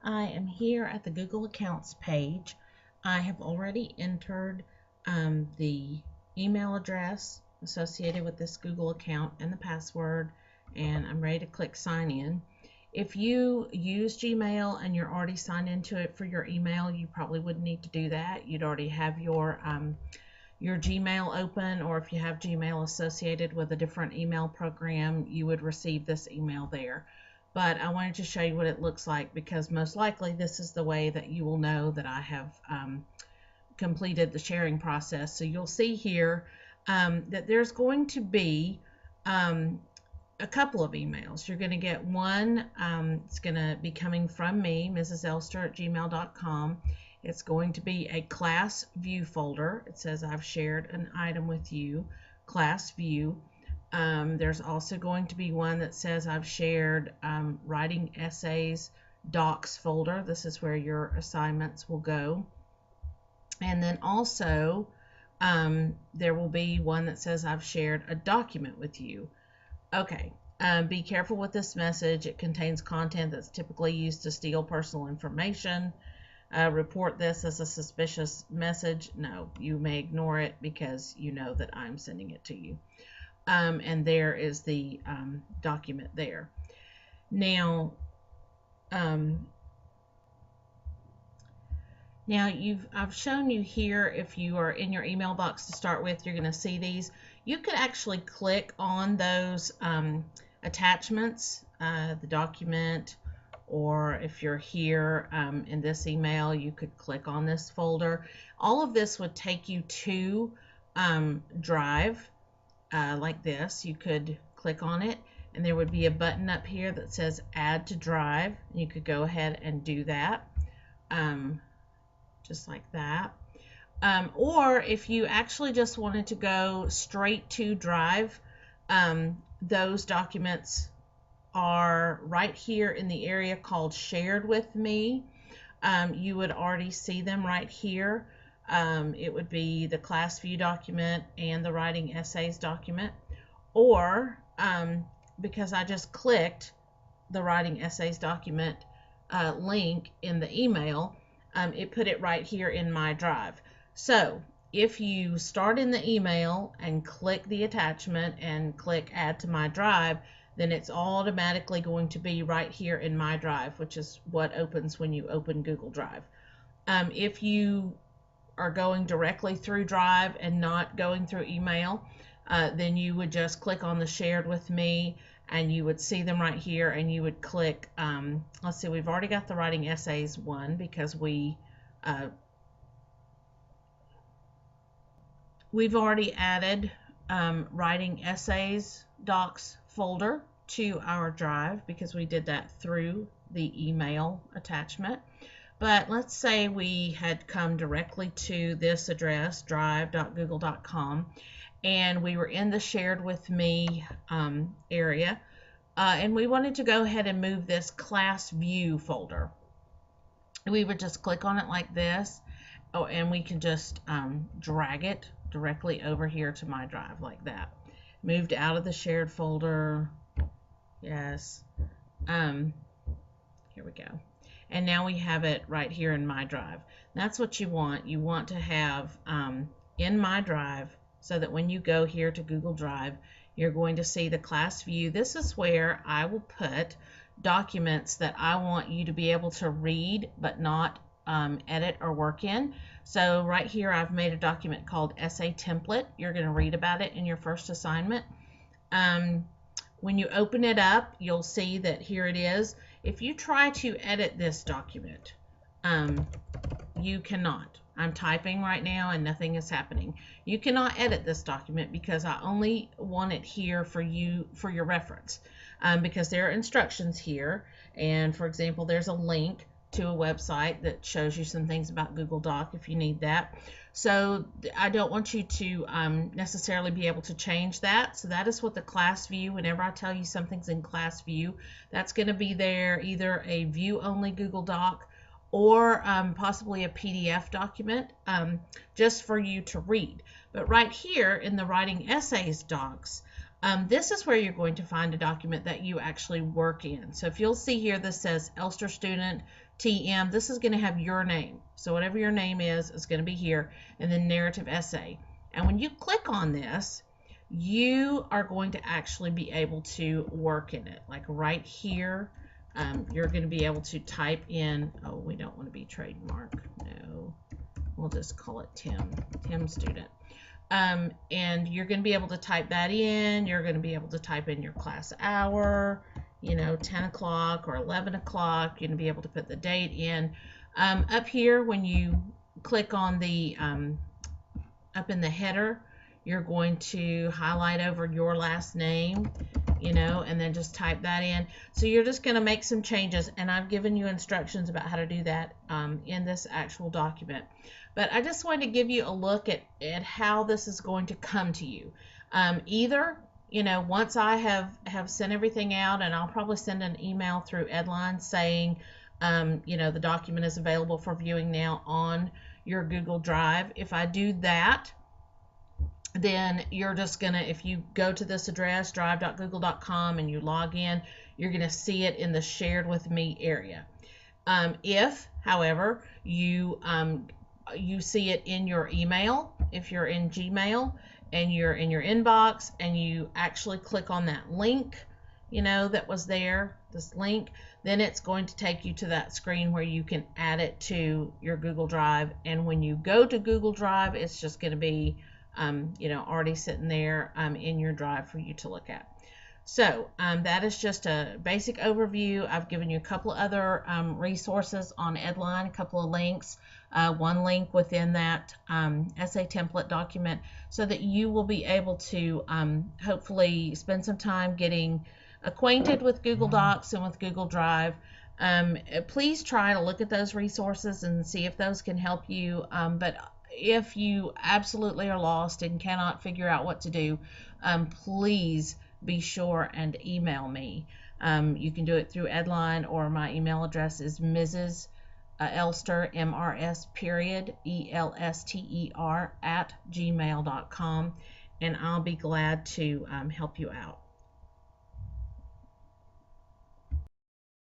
I am here at the Google Accounts page. I have already entered the email address associated with this Google account and the password, and I'm ready to click sign in. If you use Gmail and you're already signed into it for your email, you probably wouldn't need to do that. You'd already have your Gmail open, or if you have Gmail associated with a different email program, you would receive this email there. But I wanted to show you what it looks like, because most likely this is the way that you will know that I have completed the sharing process. So you'll see here that there's going to be a couple of emails. You're going to get one, it's going to be coming from me, Mrs. Elster at gmail.com. It's going to be a class view folder. It says I've shared an item with you, class view. There's also going to be one that says I've shared writing essays docs folder. This is where your assignments will go. And then also there will be one that says I've shared a document with you. Okay, be careful with this message. It contains content that's typically used to steal personal information. Report this as a suspicious message. No, you may ignore it because you know that I'm sending it to you. And there is the document there. Now, I've shown you here, if you are in your email box to start with, you're going to see these. You could actually click on those attachments, the document, or if you're here in this email, you could click on this folder. All of this would take you to Drive like this. You could click on it, and there would be a button up here that says Add to Drive. You could go ahead and do that, just like that. Or if you actually just wanted to go straight to Drive, those documents are right here in the area called Shared with Me. You would already see them right here. It would be the class view document and the writing essays document. Or because I just clicked the writing essays document link in the email, it put it right here in my Drive. So if you start in the email and click the attachment and click Add to My Drive, then it's automatically going to be right here in My Drive, which is what opens when you open Google Drive. If you are going directly through Drive and not going through email, then you would just click on the Shared with Me, and you would see them right here, and you would click, let's see, we've already got the writing essays one because we've already added writing essays docs folder to our Drive because we did that through the email attachment. But let's say we had come directly to this address, drive.google.com, and we were in the Shared with Me area, and we wanted to go ahead and move this class view folder. We would just click on it like this, and we can just drag it directly over here to my Drive like that. Moved out of the shared folder. Yes. Here we go. And now we have it right here in my Drive. That's what you want. You want to have in my Drive, so that when you go here to Google Drive, you're going to see the class view. This is where I will put documents that I want you to be able to read but not edit or work in. So right here I've made a document called Essay Template. You're going to read about it in your first assignment. When you open it up, you'll see that here it is. If you try to edit this document, you cannot. I'm typing right now and nothing is happening. You cannot edit this document because I only want it here for you, for your reference, because there are instructions here, and for example there's a link to a website that shows you some things about Google Doc if you need that. So I don't want you to necessarily be able to change that. So that is what the class view, whenever I tell you something's in class view, that's going to be there, either a view only Google Doc or possibly a PDF document just for you to read. But right here in the writing essays docs, This is where you're going to find a document that you actually work in. So if you'll see here, this says Elster Student TM. This is going to have your name. So whatever your name is going to be here, and then narrative essay. And when you click on this, you are going to actually be able to work in it. Like right here, you're going to be able to type in, oh, we don't want to be trademark. No, we'll just call it Tim Student. And you're going to be able to type that in. You're going to be able to type in your class hour, 10 o'clock or 11 o'clock. You're going to be able to put the date in. Up here, when you click on the, up in the header, you're going to highlight over your last name, and then just type that in. So you're just going to make some changes, and I've given you instructions about how to do that in this actual document. But I just wanted to give you a look at how this is going to come to you. Either, once I have sent everything out, and I'll probably send an email through Edline saying, the document is available for viewing now on your Google Drive. If I do that, then you're just going to, if you go to this address, drive.google.com, and you log in, you're going to see it in the shared with me area. If, however, you see it in your email, if you're in Gmail and you're in your inbox and you actually click on that link, that was there, this link, then it's going to take you to that screen where you can add it to your Google Drive. And when you go to Google Drive, it's just going to be, already sitting there in your drive for you to look at. So that is just a basic overview. I've given you a couple of other resources on Edline, a couple of links, one link within that essay template document, so that you will be able to hopefully spend some time getting acquainted with Google Docs and with Google Drive. Please try to look at those resources and see if those can help you. But if you absolutely are lost and cannot figure out what to do, please be sure and email me. You can do it through Edline, or my email address is Mrs. Elster, MRS period, ELSTER @gmail.com, and I'll be glad to help you out.